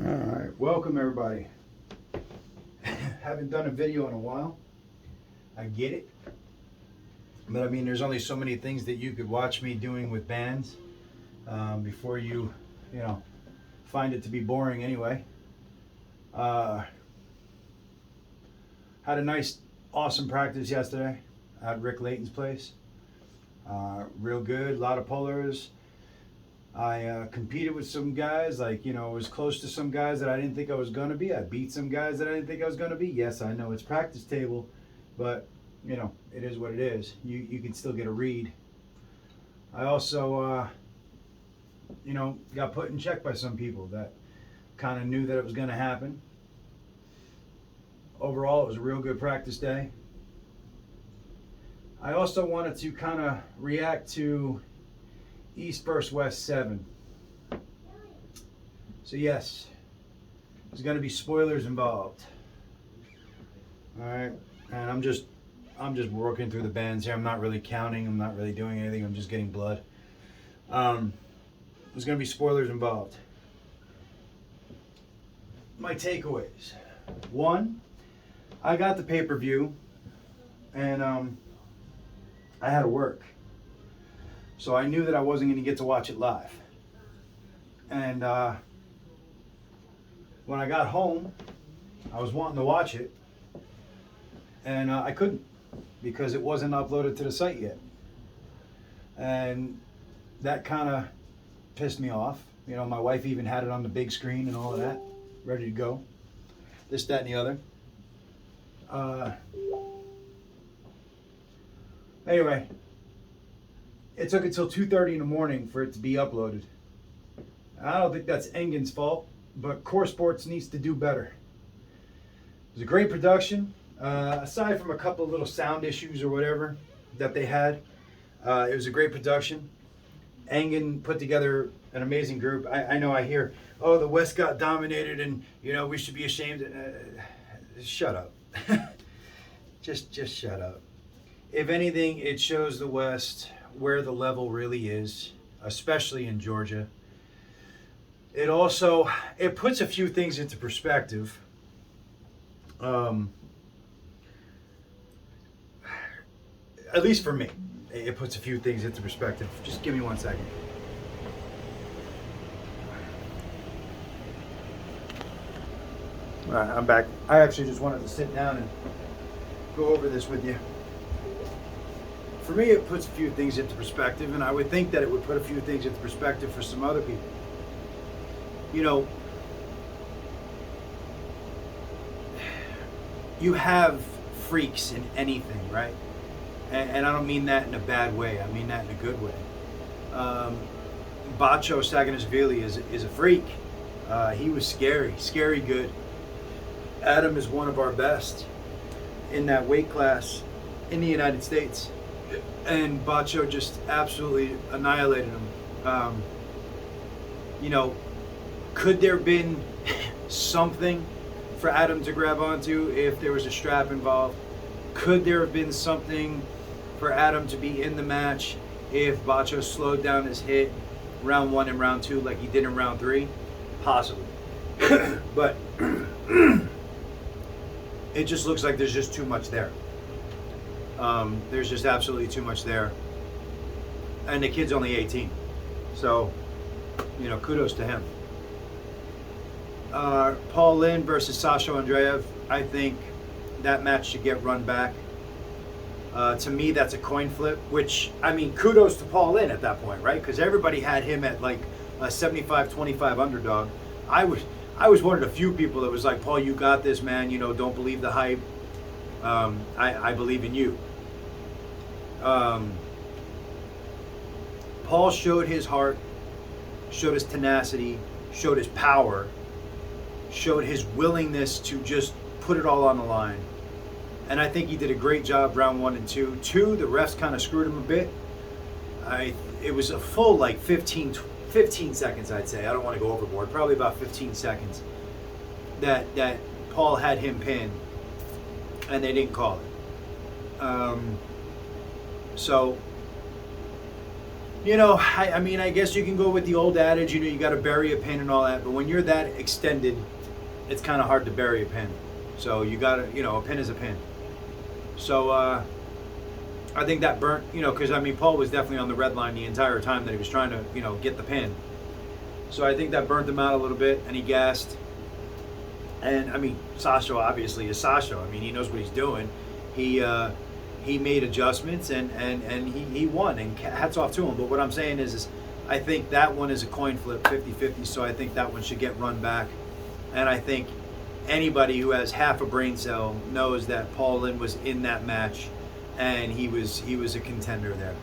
All right, welcome everybody. Haven't done a video in a while. I get it. But I mean, there's only so many things that you could watch me doing with bands before you find it to be boring anyway. Had a nice, awesome practice yesterday at Rick Layton's place. Real good, a lot of pullers. I competed with some guys, was close to some guys that I didn't think I was going to be. I beat some guys that I didn't think I was going to be. Yes, I know it's practice table, but, it is what it is. You can still get a read. I also, got put in check by some people that kind of knew that it was going to happen. Overall, it was a real good practice day. I also wanted to kind of react to East versus West 7. So yes, there's going to be spoilers involved. All right, and I'm just working through the bands here. I'm not really counting. I'm not really doing anything. I'm just getting blood. There's going to be spoilers involved. My takeaways. One, I got the pay-per-view, and I had to work. So I knew that I wasn't going to get to watch it live. And when I got home, I was wanting to watch it. And I couldn't because it wasn't uploaded to the site yet. And that kind of pissed me off. My wife even had it on the big screen and all of that, ready to go. This, that, and the other. Anyway. It took until 2:30 in the morning for it to be uploaded. I don't think that's Engen's fault, but Core Sports needs to do better. It was a great production. Aside from a couple of little sound issues or whatever that they had, it was a great production. Engen put together an amazing group. I know I hear, oh, the West got dominated and, we should be ashamed. Shut up. just shut up. If anything, it shows the West where the level really is, especially in Georgia. It puts a few things into perspective. At least for me, it puts a few things into perspective. Just give me 1 second. All right, I'm back. I actually just wanted to sit down and go over this with you. For me, it puts a few things into perspective, and I would think that it would put a few things into perspective for some other people. You have freaks in anything, right? And I don't mean that in a bad way. I mean that in a good way. Bacho Saganashvili is a freak. He was scary good. Adam is one of our best in that weight class in the United States. And Bacho just absolutely annihilated him. Could there have been something for Adam to grab onto if there was a strap involved? Could there have been something for Adam to be in the match if Bacho slowed down his hit round 1 and round 2 like he did in round 3? Possibly. But it just looks like there's just too much there. There's just absolutely too much there. And the kid's only 18. So, kudos to him. Paul Lynn versus Sasha Andreev. I think that match should get run back. To me, that's a coin flip, which, kudos to Paul Lynn at that point, right? Because everybody had him at like a 75-25 underdog. I was one of the few people that was like, Paul, you got this, man. Don't believe the hype. I believe in you. Paul showed his heart, showed his tenacity, showed his power, showed his willingness to just put it all on the line. And I think he did a great job round 1 and 2. 2, the refs kind of screwed him a bit. It was a full 15 seconds, I'd say. I don't want to go overboard. Probably about 15 seconds that Paul had him pinned, and they didn't call it. So I mean, I guess you can go with the old adage, you got to bury a pin and all that. But when you're that extended, it's kind of hard to bury a pin. So you got to, a pin is a pin. So I think that burnt, because I mean, Paul was definitely on the red line the entire time that he was trying to, get the pin. So I think that burnt him out a little bit, and he gassed. And I mean, Sasha obviously is Sasha. I mean, he knows what he's doing. He made adjustments and he won, and hats off to him. But what I'm saying is I think that one is a coin flip, 50-50. So I think that one should get run back. And I think anybody who has half a brain cell knows that Paul Lynn was in that match, and he was a contender there.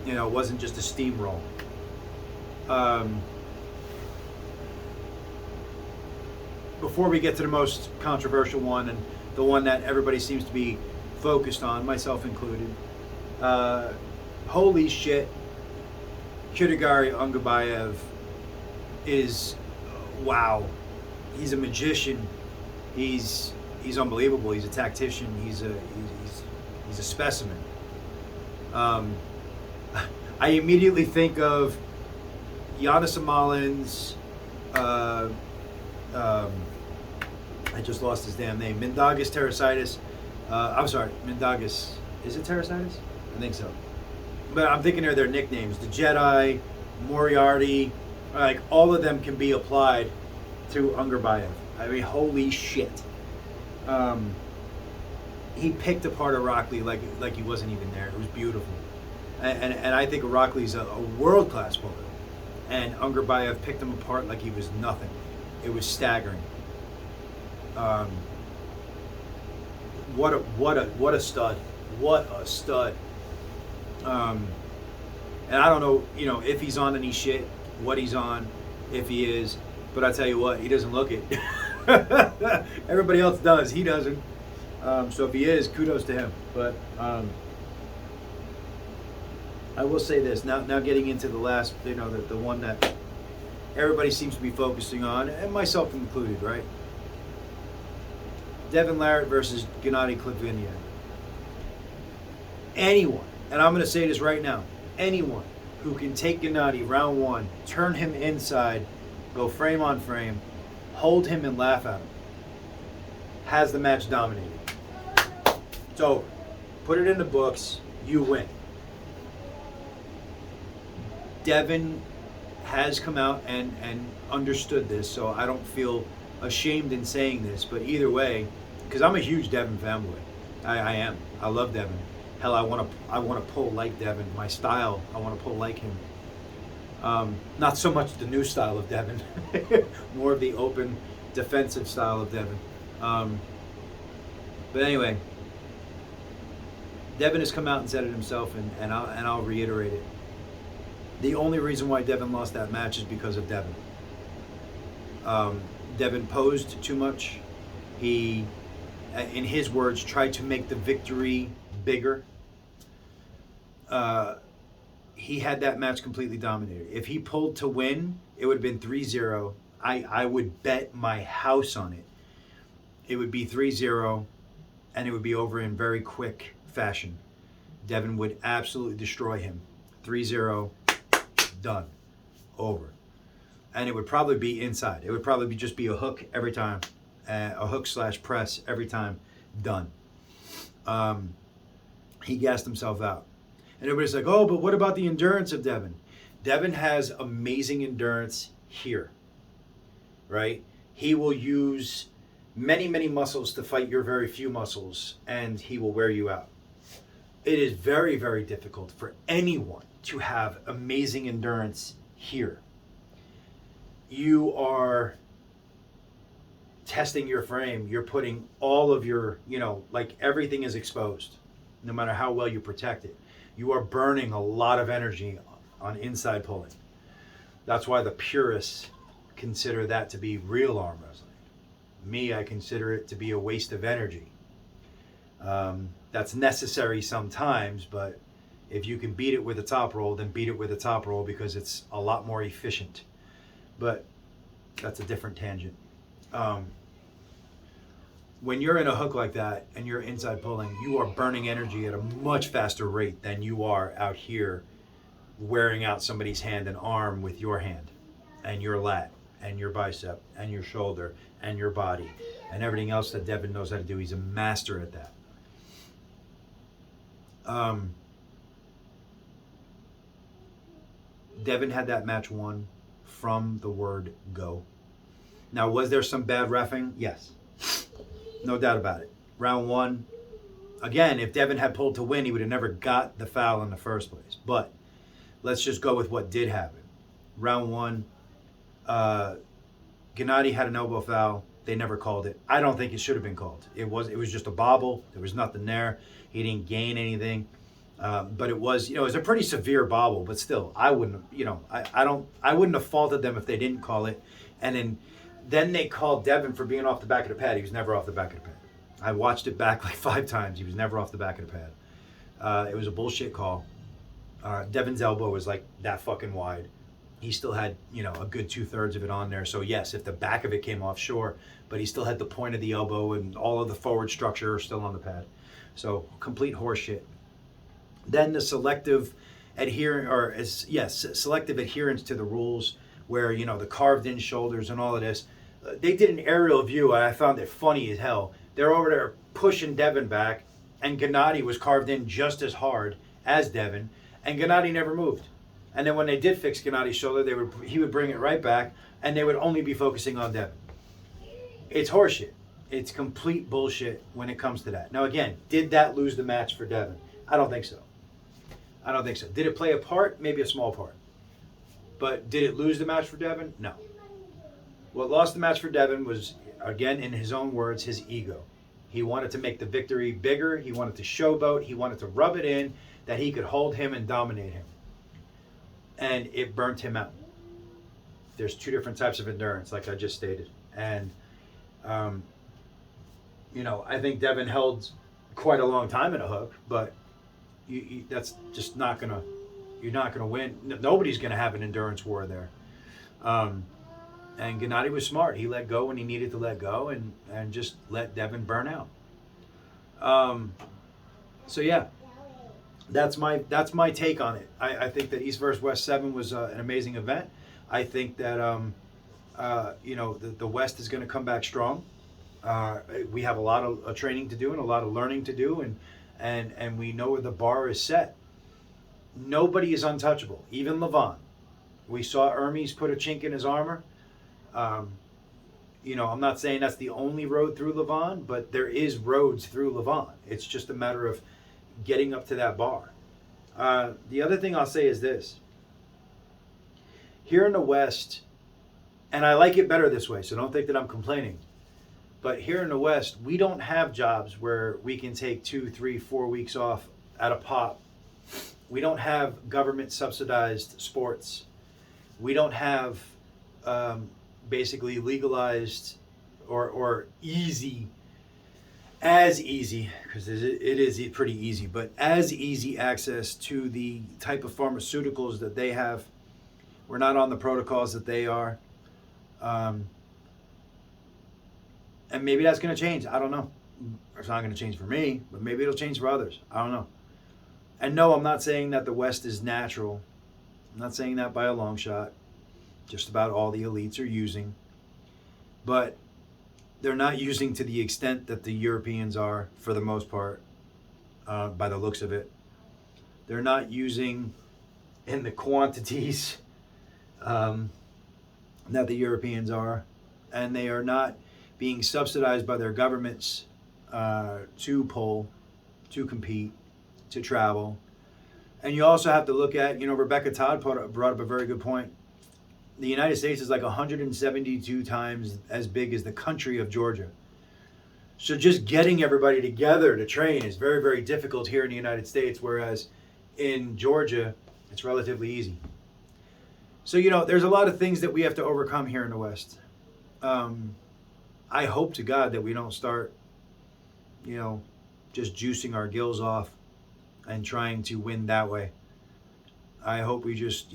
It wasn't just a steamroll. Before we get to the most controversial one, and the one that everybody seems to be focused on, myself included, holy shit, Chiragari Ungabayev is, wow. He's a magician. He's unbelievable. He's a tactician. He's a specimen. I immediately think of Giannis Amalins. I just lost his damn name. Mindaugas Terasitis. I'm sorry, Mindaugas. Is it Terasitis? I think so. But I'm thinking of their nicknames. The Jedi, Moriarty, like all of them can be applied to Ungabayev. I mean, holy shit. He picked apart Irakli like he wasn't even there. It was beautiful. And I think Irakli's a world-class bowler. And Ungabayev picked him apart like he was nothing. It was staggering. What a stud. What a stud. And I don't know, if he's on any shit, what he's on, if he is, but I tell you what, he doesn't look it. Everybody else does. He doesn't. So if he is, kudos to him. But I will say this. Now getting into the last, the one that everybody seems to be focusing on, and myself included, right? Devin Larratt versus Gennady Clitvinian. Anyone, and I'm going to say this right now, anyone who can take Gennady round one, turn him inside, go frame on frame, hold him and laugh at him, has the match dominated. It's over. Put it in the books. You win. Devin has come out and understood this, so I don't feel ashamed in saying this, but either way, because I'm a huge Devin fanboy. I am. I love Devin. Hell, I want to pull like Devin. My style, I want to pull like him. Not so much the new style of Devin, more of the open, defensive style of Devin. But anyway, Devin has come out and said it himself, and I'll reiterate it. The only reason why Devin lost that match is because of Devin. Devin posed too much. He, in his words, tried to make the victory bigger. He had that match completely dominated. If he pulled to win, it would have been 3-0. I would bet my house on it. It would be 3-0, and it would be over in very quick fashion. Devin would absolutely destroy him. 3-0, done, over. And it would probably be inside. It would probably just be a hook every time, a hook / press every time, done. He gassed himself out. And everybody's like, oh, but what about the endurance of Devin? Devin has amazing endurance here, right? He will use many, many muscles to fight your very few muscles, and he will wear you out. It is very, very difficult for anyone to have amazing endurance here. You are testing your frame. You're putting all of your, like everything is exposed, no matter how well you protect it. You are burning a lot of energy on inside pulling. That's why the purists consider that to be real arm wrestling. Me, I consider it to be a waste of energy. That's necessary sometimes, but if you can beat it with a top roll, then beat it with a top roll because it's a lot more efficient. But that's a different tangent. When you're in a hook like that and you're inside pulling, you are burning energy at a much faster rate than you are out here wearing out somebody's hand and arm with your hand and your lat and your bicep and your shoulder and your body and everything else that Devin knows how to do. He's a master at that. Devin had that match won from the word go. Now, was there some bad reffing? Yes. No doubt about it. Round one, again, if Devin had pulled to win, he would have never got the foul in the first place. But let's just go with what did happen. Round one, Gennady had an elbow foul. They never called it. I don't think it should have been called. It was just a bobble. There was nothing there. He didn't gain anything. But it was, it was a pretty severe bobble. But still, I wouldn't, I wouldn't have faulted them if they didn't call it. And then they called Devin for being off the back of the pad. He was never off the back of the pad. I watched it back like 5 times. He was never off the back of the pad. It was a bullshit call. Devin's elbow was like that fucking wide. He still had, a good 2/3 of it on there. So yes, if the back of it came off, sure. But he still had the point of the elbow and all of the forward structure still on the pad. So complete horseshit. Then the selective selective adherence to the rules, where the carved in shoulders and all of this. They did an aerial view, and I found it funny as hell. They're over there pushing Devin back, and Gennady was carved in just as hard as Devin, and Gennady never moved. And then when they did fix Gennady's shoulder, he would bring it right back, and they would only be focusing on Devin. It's horseshit. It's complete bullshit when it comes to that. Now again, did that lose the match for Devin? I don't think so. Did it play a part? Maybe a small part. But did it lose the match for Devin? No. What lost the match for Devin was, again, in his own words, his ego. He wanted to make the victory bigger. He wanted to showboat. He wanted to rub it in that he could hold him and dominate him. And it burnt him out. There's 2 different types of endurance, like I just stated. And, I think Devin held quite a long time in a hook, but that's just not going to, you're not going to win. Nobody's going to have an endurance war there. And Gennady was smart. He let go when he needed to let go and just let Devin burn out. So yeah, that's my take on it. I think that East vs. West 7 was an amazing event. I think that the West is going to come back strong. We have a lot of training to do and a lot of learning to do, and we know where the bar is set. Nobody is untouchable, even Levon. We saw Hermes put a chink in his armor. I'm not saying that's the only road through Levon, but there is roads through Levon. It's just a matter of getting up to that bar. The other thing I'll say is this. Here in the West, and I like it better this way, so don't think that I'm complaining, but here in the West, we don't have jobs where we can take 2, 3, 4 weeks off at a pop. We don't have government subsidized sports. We don't have basically legalized or easy, as easy, because it is pretty easy, but as easy access to the type of pharmaceuticals that they have. We're not on the protocols that they are. And maybe that's going to change. I don't know. It's not going to change for me, but maybe it'll change for others. I don't know. And no, I'm not saying that the West is natural. I'm not saying that by a long shot. Just about all the elites are using. But they're not using to the extent that the Europeans are, for the most part, by the looks of it. They're not using in the quantities that the Europeans are. And they are not being subsidized by their governments to pull, to compete, to travel. And you also have to look at, Rebecca Todd brought up a very good point. The United States is like 172 times as big as the country of Georgia. So just getting everybody together to train is very, very difficult here in the United States, whereas in Georgia, it's relatively easy. So, there's a lot of things that we have to overcome here in the West. I hope to God that we don't start, just juicing our gills off and trying to win that way. I hope we just,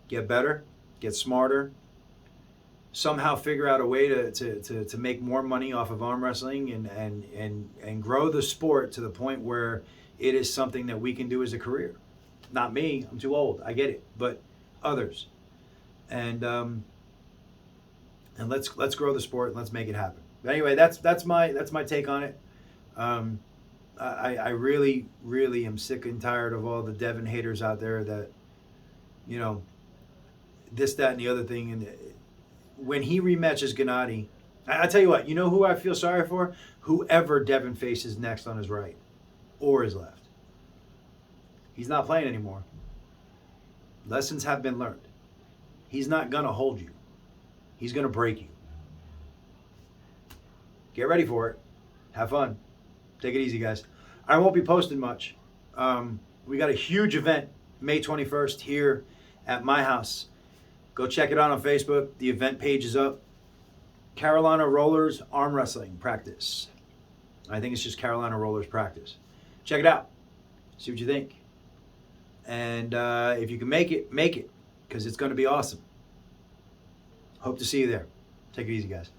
get better, get smarter, somehow figure out a way to make more money off of arm wrestling and grow the sport to the point where it is something that we can do as a career. Not me. I'm too old. I get it. But others. And let's grow the sport and let's make it happen. But anyway, that's my take on it. I really, really am sick and tired of all the Devin haters out there that, you know, this, that, and the other thing. And when he rematches Gennady, I tell you what, you know who I feel sorry for? Whoever Devin faces next on his right or his left. He's not playing anymore. Lessons have been learned. He's not going to hold you. He's going to break you. Get ready for it. Have fun. Take it easy, guys. I won't be posting much. We got a huge event May 21st here at my house. Go check it out on Facebook. The event page is up. Carolina Rollers arm wrestling practice. I think it's just Carolina Rollers practice. Check it out. See what you think. And if you can make it, because it's going to be awesome. Hope to see you there. Take it easy, guys.